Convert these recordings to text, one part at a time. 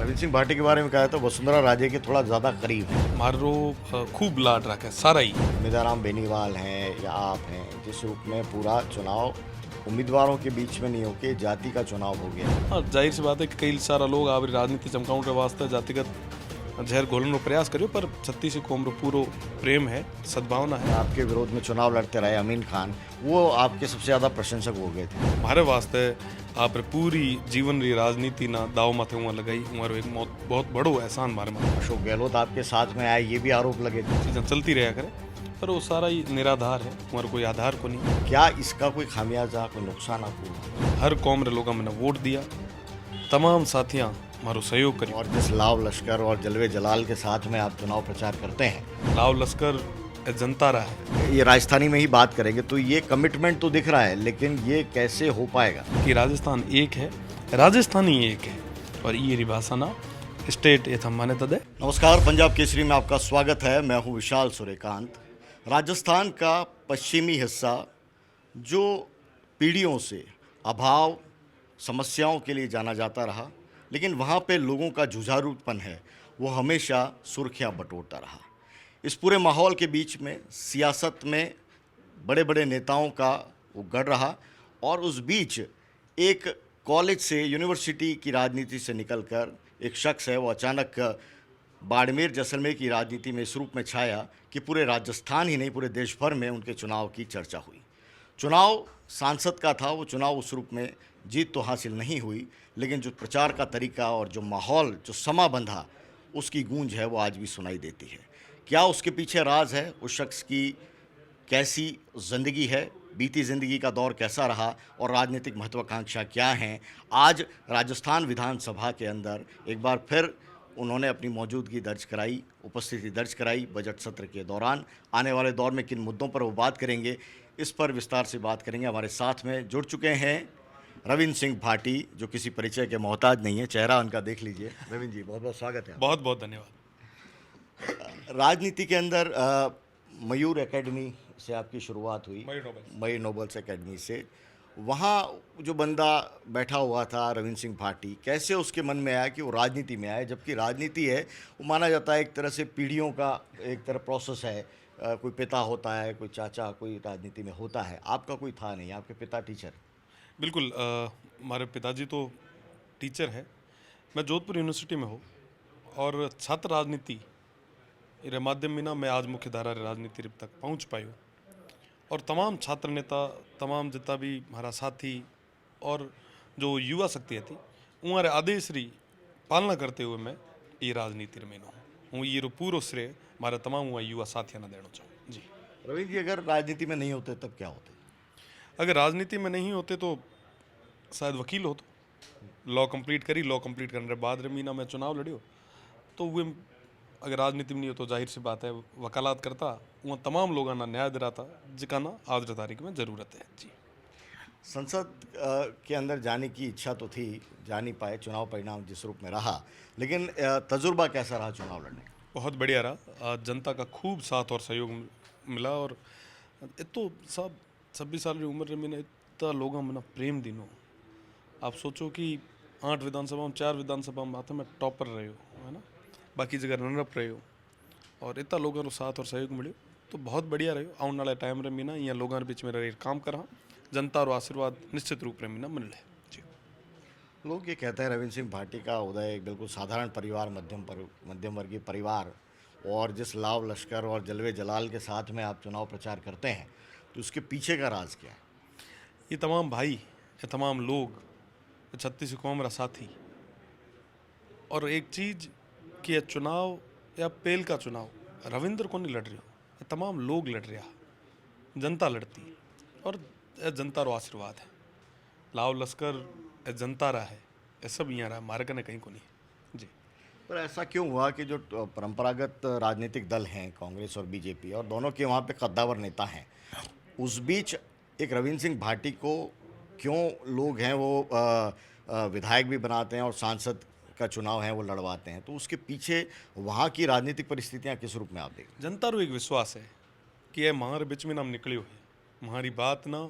रविंद्र सिंह भाटी के बारे में कहा तो वसुंधरा राजे के थोड़ा ज़्यादा करीब है। मारो खूब लाड रखा सारा ही। उम्मीदवार बेनीवाल हैं या आप हैं, जिस रूप में पूरा चुनाव उम्मीदवारों के बीच में नहीं होके जाति का चुनाव हो गया। हाँ, जाहिर सी बात है कि कई सारा लोग आप राजनीति चमकाउण के वास्ते जातिगत जहर घोलने को प्रयास करियो, पर छत्तीस कोम पूरो प्रेम है, सद्भावना है। आपके विरोध में चुनाव लड़ते रहे अमीन खान, वो आपके सबसे ज़्यादा प्रशंसक हो गए थे। हमारे वास्ते आप पूरी जीवन री राजनीति ना दाव माथे हुआ लगाई, हमारो एक बहुत बड़ो एहसान मारे में। अशोक गहलोत आपके साथ में आए, ये भी आरोप लगे थे। चीज़ें चलती रहा करे, पर वो सारा ही निराधार है, हमारा कोई आधार को नहीं। क्या इसका कोई खामियाजा, कोई नुकसान आपको हुआ? हर कौम रे लोगों मैंने वोट दिया, तमाम साथियाँ हमारो सहयोग करियो। और जिस लाव लश्कर और जलवे जलाल के साथ में आप चुनाव प्रचार करते हैं, लाव लश्कर जनता रहा है ये राजस्थानी में ही बात करेंगे तो ये कमिटमेंट तो दिख रहा है, लेकिन ये कैसे हो पाएगा? कि राजस्थान एक है, राजस्थानी एक है, और ये भाषा ना स्टेट ये मान्यता दे। नमस्कार, पंजाब केसरी में आपका स्वागत है। मैं हूं विशाल सूर्यकांत। राजस्थान का पश्चिमी हिस्सा जो पीढ़ियों से अभाव समस्याओं के लिए जाना जाता रहा, लेकिन वहाँ पे लोगों का जुझारूपन है वो हमेशा सुर्खियाँ बटोरता रहा। इस पूरे माहौल के बीच में सियासत में बड़े बड़े नेताओं का वो गढ़ रहा, और उस बीच एक कॉलेज से यूनिवर्सिटी की राजनीति से निकलकर एक शख्स है वो अचानक बाड़मेर जैसलमेर की राजनीति में इस रूप में छाया कि पूरे राजस्थान ही नहीं पूरे देश भर में उनके चुनाव की चर्चा हुई। चुनाव सांसद का था, वो चुनाव उस रूप में जीत तो हासिल नहीं हुई, लेकिन जो प्रचार का तरीका और जो माहौल जो समा बंधा, उसकी गूंज है वो आज भी सुनाई देती है। क्या उसके पीछे राज है? उस शख्स की कैसी ज़िंदगी है, बीती ज़िंदगी का दौर कैसा रहा और राजनीतिक महत्वाकांक्षा क्या हैं? आज राजस्थान विधानसभा के अंदर एक बार फिर उन्होंने अपनी मौजूदगी दर्ज कराई, उपस्थिति दर्ज कराई बजट सत्र के दौरान। आने वाले दौर में किन मुद्दों पर वो बात करेंगे, इस पर विस्तार से बात करेंगे। हमारे साथ में जुड़ चुके हैं रविंद्र सिंह भाटी, जो किसी परिचय के मोहताज नहीं है, चेहरा उनका देख लीजिए। रविंद्र जी, बहुत बहुत स्वागत है। बहुत बहुत धन्यवाद। राजनीति के अंदर मयूर एकेडमी से आपकी शुरुआत हुई, मयूर नोबल्स एकेडमी से। वहाँ जो बंदा बैठा हुआ था रविंद्र सिंह भाटी, कैसे उसके मन में आया कि वो राजनीति में आए? जबकि राजनीति है वो माना जाता है एक तरह से पीढ़ियों का एक तरह प्रोसेस है। कोई पिता होता है, कोई चाचा, कोई राजनीति में होता है। आपका कोई था नहीं, आपके पिता टीचर। बिल्कुल, हमारे पिताजी तो टीचर है। मैं जोधपुर यूनिवर्सिटी में हूँ, और छात्र राजनीति रे माध्यम में ना मैं आज मुख्य धारा राजनीति तक पहुँच पायो, और तमाम छात्र नेता, तमाम जितना भी हमारा साथी और जो युवा शक्ति थी, उनके आदेश री पालना करते हुए मैं ये राजनीति में हूँ। ये पूरा श्रेय हमारे तमाम हुआ युवा साथियों ने देना चाहूँ जी। रविंद्र जी, अगर राजनीति में नहीं होते तब क्या होते? अगर राजनीति में नहीं होते तो शायद वकील हो। तो लॉ कंप्लीट करी, लॉ कंप्लीट करने के बाद मीना में चुनाव लड़ियो, तो वे अगर राजनीति में नहीं हो तो जाहिर सी बात है वकालत करता, वहाँ तमाम लोगों ना न्याय दिलाता, जिका ना आज की तारीख में ज़रूरत है जी। संसद के अंदर जाने की इच्छा तो थी, जा नहीं पाए, चुनाव परिणाम जिस रूप में रहा, लेकिन तजुर्बा कैसा रहा चुनाव लड़ने का? बहुत बढ़िया रहा। जनता का खूब साथ और सहयोग मिला, और तो सब 26 साल की उम्र में इतना लोगों में प्रेम दिनों। आप सोचो कि 8 विधानसभा में 4 विधानसभा में आते में टॉपर रहे हो, है ना, बाकी जगह रनअप रहे हो, और इतना लोगों को साथ और सहयोग मिले, तो बहुत बढ़िया रहे। आने वाले टाइम रे मीना यहाँ लोगों के बीच में रह काम करा, जनता और आशीर्वाद निश्चित रूप में मीना मिल रहे जी। लोग ये कहते हैं रविंद्र सिंह भाटी का उदय एक बिल्कुल साधारण परिवार, मध्यम वर्गीय परिवार, और जिस लाव लश्कर और जलवे जलाल के साथ में आप चुनाव प्रचार करते हैं, तो उसके पीछे का राज क्या है? ये तमाम भाई, ये तमाम लोग, 36 कौम रा साथी, और एक चीज़ कि यह चुनाव या पेल का चुनाव रविंद्र को नहीं लड़ रही हो, ये तमाम लोग लड़ रहा, जनता लड़ती, और यह जनता रो आशीर्वाद है। लाव लश्कर यह जनता रहा है, ये सब यहाँ रहा, मारे कने कहीं को नहीं जी। पर ऐसा क्यों हुआ कि जो परंपरागत राजनीतिक दल हैं, कांग्रेस और बीजेपी, और दोनों के वहाँ पे कद्दावर नेता हैं, उस बीच एक रविंद्र सिंह भाटी को क्यों लोग हैं वो विधायक भी बनाते हैं और सांसद का चुनाव है वो लड़वाते हैं? तो उसके पीछे वहाँ की राजनीतिक परिस्थितियाँ किस रूप में आप देखें? जनता रो एक विश्वास है कि यह महार बीच में नाम निकलियो है, हमारी बात ना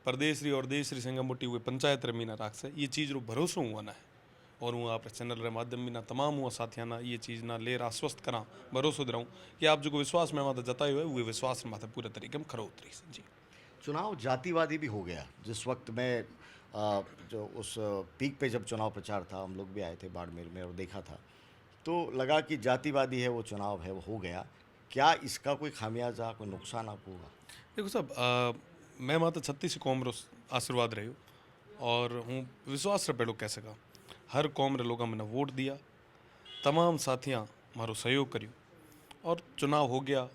प्रदेश री और देश री संग मोटी हुए पंचायत रे मीना राख से, ये चीज़ रो भरोसा हुआ ना है, और हूँ आप चैनल रे माध्यम भी ना तमाम हुआ साथियां ना ये चीज़ ना लेर आश्वस्त करा भरोसो दिलाऊं कि आप जो विश्वास में माता जतायो है वो विश्वास में माता पूरे तरीके में खरो उतरी जी। चुनाव जातिवादी भी हो गया। जिस वक्त में जो उस पीक पे जब चुनाव प्रचार था, हम लोग भी आए थे बाड़मेर में और देखा था, तो लगा कि जातिवादी है वो चुनाव है वो हो गया। क्या इसका कोई खामियाजा, कोई नुकसान आपको हुआ? देखो साहब, मैं माता 36 कौम रो आशीर्वाद रही और हूँ विश्वास रे पेड़ो कह सका हर कौम रे लोग मैंने वोट दिया, तमाम साथियां मारो सहयोग करियो और चुनाव हो गया।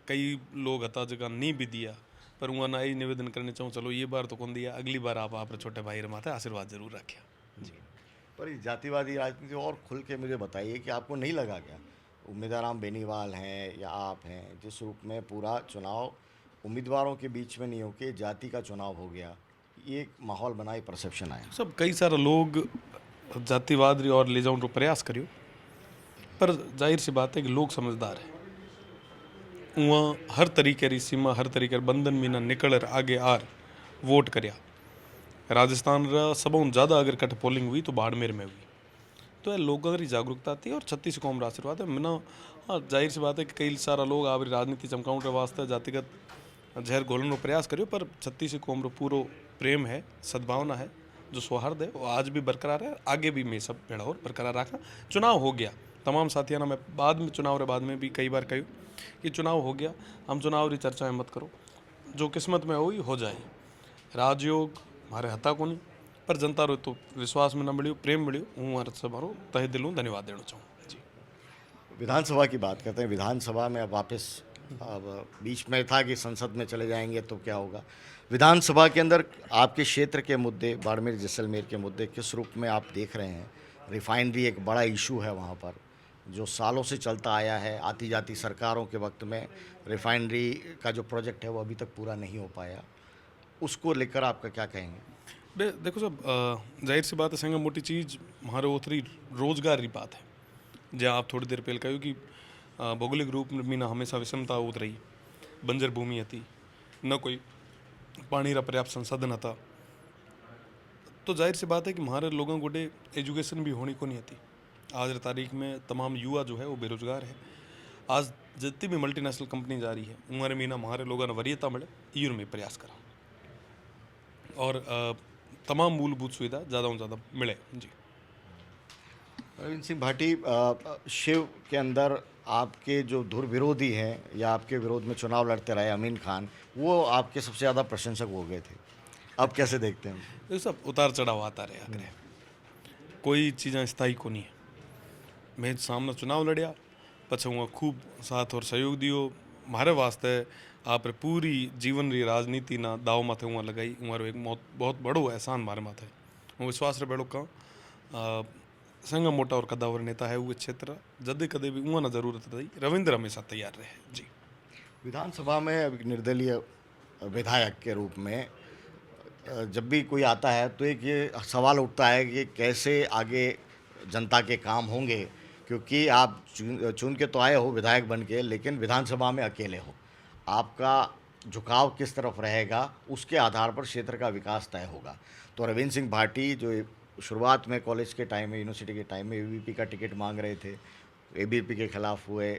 कई लोग हता जगह नहीं भी दिया, पर वहाँ ना यही निवेदन करने चाहूँ चलो ये बार तो कौन दिया, अगली बार आप छोटे भाई रे माथे आशीर्वाद जरूर रखिया जी। पर इस जातिवादी राजनीति और खुल के मुझे बताइए कि आपको नहीं लगा क्या उम्मीदवार राम बेनीवाल हैं या आप हैं, जिस रूप में पूरा चुनाव उम्मीदवारों के बीच में नहीं होके जाति का चुनाव हो गया, ये एक माहौल बना, एक परसेप्शन आया? सब कई सारे लोग जातिवाद री और ले जाऊँ तो प्रयास करियो, पर जाहिर सी बात है कि लोग समझदार है। वहाँ हर तरीके री सीमा हर तरीके बंधन में ना निकल आगे आर वोट करया। राजस्थान रा सबों ज़्यादा अगर कट पोलिंग हुई तो बाड़मेर में हुई, तो ये लोगों की जागरूकता थी और 36 कौम रा आशीर्वाद है मिना। हाँ जाहिर सी बात है कि कई सारा लोग आप राजनीति चमकाउं रे वास्ते जातिगत जहर घोलने को प्रयास करियो, पर 36 कौम रो पूरो प्रेम है, सद्भावना है, जो सौहार्द है वो आज भी बरकरार है, आगे भी मैं सब पेड़ा और बरकरार रखा। चुनाव हो गया, तमाम साथियों ना मैं बाद में चुनाव रे बाद में भी कई बार कहूँ कि चुनाव हो गया, हम चुनाव री चर्चा मत करो, जो किस्मत में हुई हो जाए। राजयोग हमारे हता को नहीं, पर जनता रो तो विश्वास में न मिलियो, प्रेम मिलियो, हूँ हर से मारो तहे दिलों धन्यवाद देना चाहूँ जी। विधानसभा की बात करते हैं। विधानसभा में अब वापस, अब बीच में था कि संसद में चले जाएंगे तो क्या होगा, विधानसभा के अंदर आपके क्षेत्र के मुद्दे, बाड़मेर जैसलमेर के मुद्दे किस रूप में आप देख रहे हैं? रिफाइनरी एक बड़ा इशू है वहाँ पर, जो सालों से चलता आया है। आती जाती सरकारों के वक्त में रिफाइनरी का जो प्रोजेक्ट है वो अभी तक पूरा नहीं हो पाया, उसको लेकर आपका क्या कहेंगे? देखो साहब, जाहिर सी बात है संग मोटी चीज़ हमारे उतरी रोजगार की बात है। जहाँ आप थोड़ी देर पहले कहो कि भौगोलिक रूप में ना हमेशा विषमता उत रही, बंजर भूमि थी, न कोई पानी का पर्याप्त संसाधन था, तो जाहिर सी बात है कि हमारे लोगों को एजुकेशन भी होनी को नहीं आती। आज की तारीख में तमाम युवा जो है वो बेरोजगार है। आज जितनी भी मल्टीनेशनल कंपनी जा रही है उम्र मीना हमारे लोगों ने वरीयता मिले ये में प्रयास करा और तमाम मूलभूत सुविधा ज़्यादा से ज़्यादा मिले जी। रविंद्र सिंह भाटी, शिव के अंदर आपके जो धुर विरोधी हैं या आपके विरोध में चुनाव लड़ते रहे अमीन खान, वो आपके सबसे ज़्यादा प्रशंसक हो गए थे। अब कैसे देखते हैं? ये सब उतार चढ़ाव आता रहे करे, कोई चीज़ें स्थायी को नहीं है। मैं सामने चुनाव लड़िया, पछे वहाँ खूब साथ और सहयोग दियो, मारे वास्ते आप पूरी जीवन री राजनीति ना दाव माथे वहाँ लगाई, वहाँ एक बहुत बड़ो एहसान मारे माथे। वो विश्वास रे बेड़ो का संग मोटा और कदावर नेता है वो क्षेत्र, जदे कदे भी वहाँ ना जरूरत रही रविंद्र हमेशा तैयार रहे जी। विधानसभा में अब एक निर्दलीय विधायक के रूप में जब भी कोई आता है तो एक ये सवाल उठता है कि कैसे आगे जनता के काम होंगे, क्योंकि आप चुन के तो आए हो विधायक बन के, लेकिन विधानसभा में अकेले हो। आपका झुकाव किस तरफ रहेगा, उसके आधार पर क्षेत्र का विकास तय होगा। तो रविंद्र सिंह भाटी जो शुरुआत में कॉलेज के टाइम में, यूनिवर्सिटी के टाइम में एबीवीपी का टिकट मांग रहे थे, एबीवीपी के खिलाफ हुए,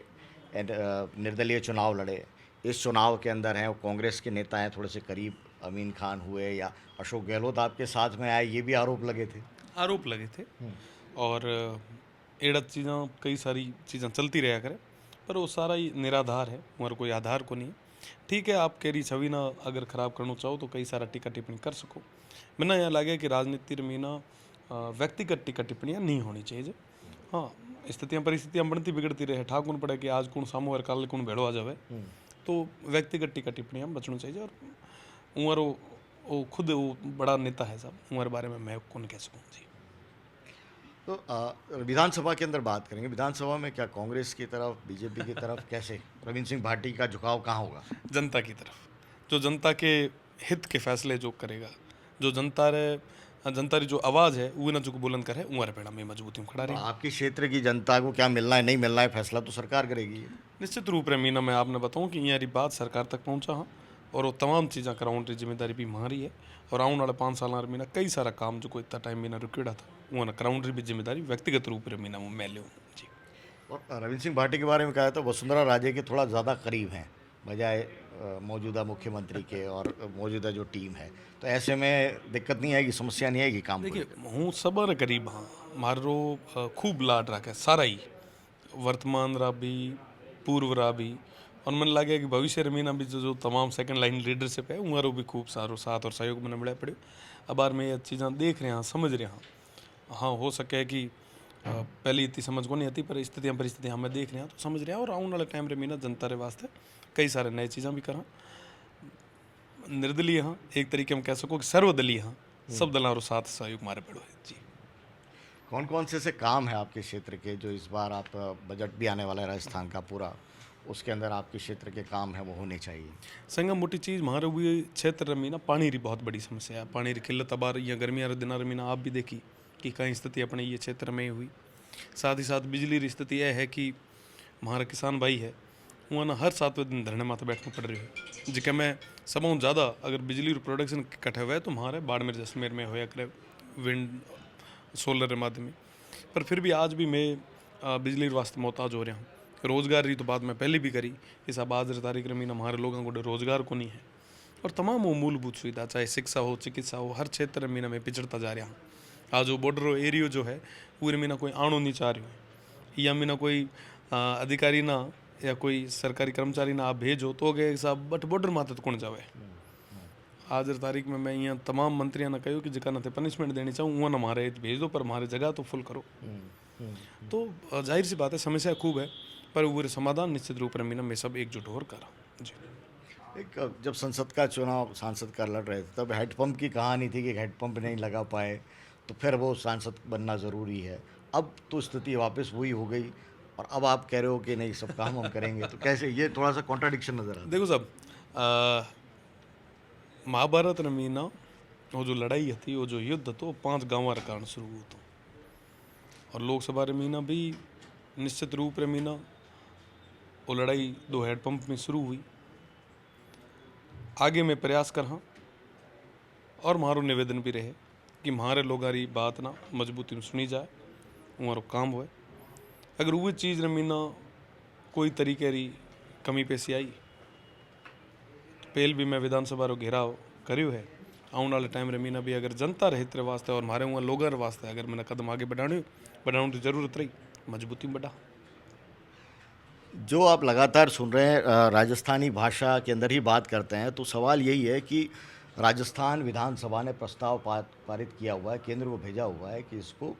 निर्दलीय चुनाव लड़े। इस चुनाव के अंदर हैं वो कांग्रेस के नेता हैं, थोड़े से करीब अमीन खान हुए या अशोक गहलोत आपके साथ में आए, ये भी आरोप लगे थे। और एड़ा चीज़ें कई सारी चीज़ें चलती रहा करे, पर वो सारा ही निराधार है, हमारा कोई आधार को नहीं है। ठीक है, आप केरी छवि ना अगर ख़राब करना चाहो तो कई सारा टीका टिप्पणी कर सको। मैंने यहाँ लगे कि राजनीति में ना व्यक्तिगत टीका टिप्पणियाँ नहीं होनी चाहिए। हाँ, स्थितियाँ परिस्थितियाँ बनती बिगड़ती रहे, ठाकुन पड़े कि आज कौन सामू और कल कौन भेड़ो आ जाए, तो व्यक्तिगत टीका टिप्पणियाँ बचना चाहिए। और उम्र वो खुद वो बड़ा नेता है साहब, उम्र बारे में मैं कौन कह सकूँ जी। तो विधानसभा के अंदर बात करेंगे, विधानसभा में क्या कांग्रेस की तरफ, बीजेपी की तरफ, कैसे रविंद्र सिंह भाटी का झुकाव कहाँ होगा? जनता की तरफ, जो जनता के हित के फैसले जो करेगा, जो जनता री जो आवाज़ है वो ना जो बुलंद करे, उम्र पेड़ा में मजबूती में खड़ा रहे। आपके क्षेत्र की जनता को क्या मिलना है नहीं मिलना है फैसला तो सरकार करेगी। निश्चित रूप से मीना मैं आपने बताऊँ कि यहाँ बात सरकार तक पहुँचा हाँ, और वो तमाम चीज़ें कराने की जिम्मेदारी भी हमारी है। और आने वाले 5 साल मीना कई सारा काम जो को इतना टाइम मीना रुकेड़ा था उन कराउंड भी जिम्मेदारी व्यक्तिगत रूप से मीना मैं लियो जी। और रविंद्र सिंह भाटी के बारे में कहा तो वसुंधरा राजे के थोड़ा ज़्यादा करीब हैं बजाय मौजूदा मुख्यमंत्री के और मौजूदा जो टीम है, तो ऐसे में दिक्कत नहीं आएगी, समस्या नहीं आएगी काम को देखिए लेकर? हूँ सबर करीब हाँ मारो खूब लाड रखे सारा ही वर्तमान रा भी पूर्व रा भी और मन लगे कि भविष्य मीना भी जो तमाम सेकंड लाइन लीडरशिप है उमारो भी खूब सारो साथ और सहयोग मैंने मिला पड़े। अब बार मैं ये चीज़ें देख रहे हाँ समझ रहे हाँ हाँ हो सके कि पहले इतनी समझ को नहीं आती पर परिस्थितियाँ हमें देख रहे हैं तो समझ रहे हैं और आने वाले टाइम रे मीना जनता रे वास्ते कई सारे नए चीज़ें भी करा निर्दलीय हाँ एक तरीके में कह सको कि सर्वदलीय हाँ सब दलों साथ सहयोग मारे पड़ो है जी। कौन कौन से ऐसे काम है आपके क्षेत्र के जो इस बार आप बजट भी आने वाला है राजस्थान का पूरा, उसके अंदर आपके क्षेत्र के काम है वो होने चाहिए? संगम मोटी चीज़ हमारे हुए क्षेत्र रमी ना पानी री बहुत बड़ी समस्या है। पानी री किल्लत अबार या गर्मियाँ रे दिना रमी ना आप भी देखी कि कई स्थिति अपने ये क्षेत्र में हुई। साथ ही साथ बिजली री स्थिति यह है कि हमारा किसान भाई है वहाँ ना हर 7वें दिन धरने माथे बैठना पड़ रही है जिसके में सबों ज़्यादा अगर बिजली प्रोडक्शन कटे हुआ है तो हमारे बाड़मेर जैसलमेर में होया करे विंड सोलर के माध्यम में। पर फिर भी आज भी मैं बिजली वास्ते मोहताज हो रहा हूँ। रोज़गार की तो बात मैं पहले भी करी इस अब आज तारीख में हमारे लोगों को रोज़गार को नहीं है और तमाम वो मूलभूत सुविधा चाहे शिक्षा हो चिकित्सा हो हर क्षेत्र में मैं पिछड़ता जा रहा हूँ। आज वो बॉर्डर एरियो जो है पूरे मीना कोई आनो नहीं चाह रही है या मीना कोई अधिकारी ना या कोई सरकारी कर्मचारी ना आप भेजो तो गए साहब बट बॉर्डर माते तो कौन जावे। आज तारीख में मैं यहाँ तमाम मंत्रियों ने कहो कि जगह ना पनिशमेंट देनी चाहूँ वहाँ हमारे भेज दो पर हमारे जगह तो फुल करो। तो जाहिर सी बात है समस्या खूब है पर वो समाधान निश्चित रूप में मीना में सब एकजुट होकर करा जी। एक जब संसद का चुनाव सांसद का लड़ रहे थे तब हेडपम्प की कहानी थी कि हेडपम्प नहीं लगा पाए तो फिर वो सांसद बनना ज़रूरी है। अब तो स्थिति वापस वही हो गई और अब आप कह रहे हो कि नहीं सब काम हम करेंगे, तो कैसे, ये थोड़ा सा कॉन्ट्राडिक्शन नज़र आता है। देखो साहब महाभारत में मीना वो जो लड़ाई थी वो जो युद्ध तो 5 गाँव के कारण शुरू हुआ और लोकसभा रे मीना भी निश्चित रूप रे मीना वो लड़ाई 2 हेडपम्प में शुरू हुई। आगे मैं प्रयास कर हाँ और मारो निवेदन भी रहे कि हमारे लोगारी बात ना मजबूती में सुनी जाए हमारो काम हुए। अगर वो चीज़ रे मीना कोई तरीके री कमी पेशी आई तो पहल भी मैं विधानसभा रो घेराव करियो है। आने वाले टाइम रे मीना भी अगर जनता रहित वास्ते और हमारे वहाँ लोगों वास्ते अगर मैंने कदम आगे बढ़ाने की जरूरत रही मजबूती में बढ़ा। जो आप लगातार सुन रहे हैं राजस्थानी भाषा के अंदर ही बात करते हैं, तो सवाल यही है कि राजस्थान विधानसभा ने प्रस्ताव पारित किया हुआ है, केंद्र को भेजा हुआ है कि इसको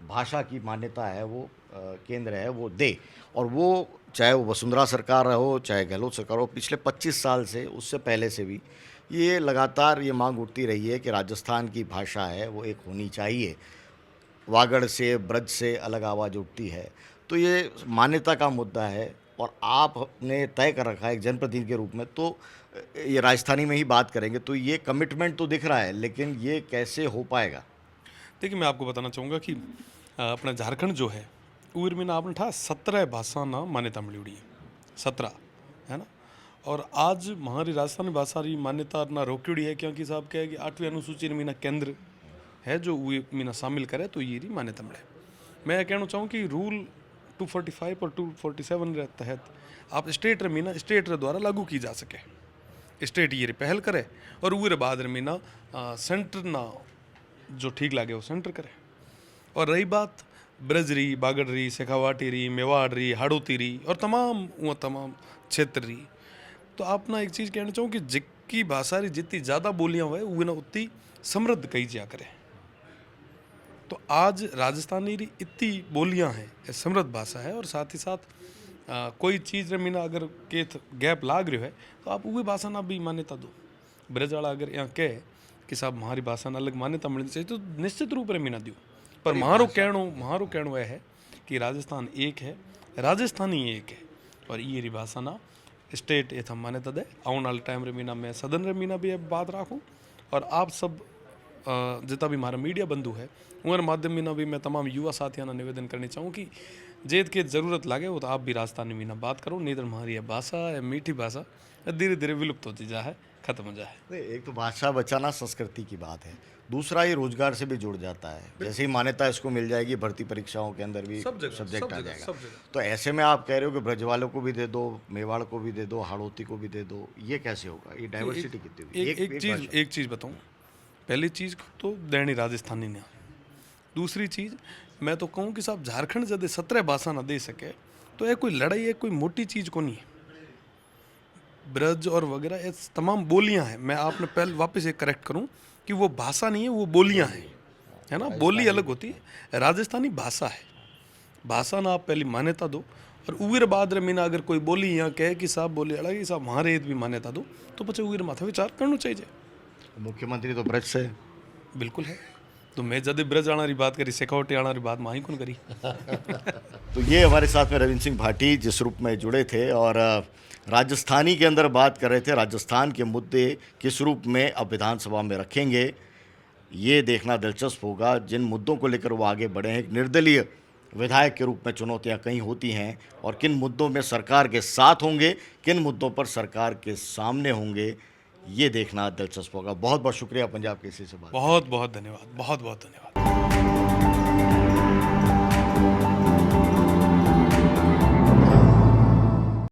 भाषा की मान्यता है वो केंद्र है वो दे। और वो चाहे वो वसुंधरा सरकार हो चाहे गहलोत सरकार हो, पिछले 25 साल से उससे पहले से भी ये लगातार ये मांग उठती रही है कि राजस्थान की भाषा है वो एक होनी चाहिए। वागड़ से ब्रज से अलग आवाज़ उठती है, तो ये मान्यता का मुद्दा है और आपने तय कर रखा है एक जनप्रतिनिधि के रूप में, तो ये राजस्थानी में ही बात करेंगे, तो ये कमिटमेंट तो दिख रहा है, लेकिन ये कैसे हो पाएगा? देखिए मैं आपको बताना चाहूँगा कि अपना झारखंड जो है उर में ना आपने था 17 भाषा ना मान्यता मिली हुई है 17 है ना। और आज हमारी राजस्थानी भाषा की मान्यता ना रोकी हुई है क्योंकि साहब क्या है कि 8वीं अनुसूची मीना केंद्र है जो वो मीना शामिल करे तो ये मान्यता मिले। मैं कहना चाहूँ कि रूल 245 और 247 के तहत आप स्टेट मीना स्टेट द्वारा लागू की जा सके, स्टेट ये पहल करे और वो बाद मीना सेंटर ना जो ठीक लगे वो सेंटर करे। और रही बात ब्रज री बागड़ री शेखावाटी री मेवाड़ री हाड़ोती री और तमाम क्षेत्र री, तो आप ना एक चीज़ कहना चाहूँ कि जिसकी भाषा री जितनी ज़्यादा बोलियाँ हुए वो ना उतनी समृद्ध कही जा करे। तो आज राजस्थानी री इतनी बोलियाँ हैं समृद्ध भाषा है और साथ ही साथ कोई चीज़ रे मीना अगर के गैप लाग रही है तो आप वही भाषा ना भी मान्यता दो। ब्रज वाला अगर यहाँ कहे कि साहब हमारी भाषा ना अलग मान्यता मिलनी चाहिए तो निश्चित रूप में मीना दियो। पर मारो कहणो यह है कि राजस्थान एक है, राजस्थानी एक है और ये भाषा ना स्टेट ये मान्यता दे। आने वाले टाइम रे मीना मैं सदन रे मीना भी बात राखूँ और आप सब जितना भी हमारा मीडिया बंधु है उनके माध्यम मीना भी मैं तमाम युवा साथियों ने निवेदन करनी चाहूँ कि जेद के ज़रूरत लगे वो तो आप भी राजस्थानी मीना बात करो, नहीं तो हमारी यह भाषा मीठी भाषा धीरे धीरे विलुप्त होती जा है। खत्म हो जाए। नहीं, एक तो भाषा बचाना संस्कृति की बात है, दूसरा ये रोजगार से भी जुड़ जाता है। जैसे ही मान्यता इसको मिल जाएगी, भर्ती परीक्षाओं के अंदर भी सब जगह, सब्जेक्ट सब आ जगह, जाएगा। सब जगह। तो ऐसे में आप कह रहे हो कि ब्रज वालों को भी दे दो, मेवाड़ को भी दे दो, हाड़ौती को भी दे दो, ये कैसे होगा? ये डाइवर्सिटी कितनी हुई? एक चीज़ बताऊं। पहली चीज़ तो देनी राजस्थानी ने। दूसरी चीज़ मैं तो कहूँ कि साहब झारखंड यदि 17 भाषा ना दे सके तो ये कोई लड़ाई है, कोई मोटी चीज़ को नहीं है। ब्रज और वगैरह ये तमाम बोलियां हैं। मैं आपने पहले वापस एक करेक्ट करूं कि वो भाषा नहीं है, वो बोलियां हैं, है ना। बोली अलग होती है, राजस्थानी भाषा है। भाषा ना आप पहली मान्यता दो, और उगिर बाद मीना अगर कोई बोली यहाँ कहे कि साहब बोली अलग है, साहब हमारे भी मान्यता दो, तो पचे उगिर माथा विचार करना चाहिए। मुख्यमंत्री तो ब्रज से बिल्कुल है। तो मैं जब ब्रज आना रही बात करी, शेखावटी आना रही बात माही कौन करी। तो ये हमारे साथ में रविंद्र सिंह भाटी जिस रूप में जुड़े थे और राजस्थानी के अंदर बात कर रहे थे। राजस्थान के मुद्दे किस रूप में अब विधानसभा में रखेंगे, ये देखना दिलचस्प होगा। जिन मुद्दों को लेकर वो आगे बढ़े हैं, एक निर्दलीय विधायक के रूप में चुनौतियां कई होती हैं, और किन मुद्दों में सरकार के साथ होंगे, किन मुद्दों पर सरकार के सामने होंगे, ये देखना दिलचस्प होगा। बहुत बहुत शुक्रिया पंजाब केसरी से बात। बहुत बहुत धन्यवाद, बहुत बहुत धन्यवाद।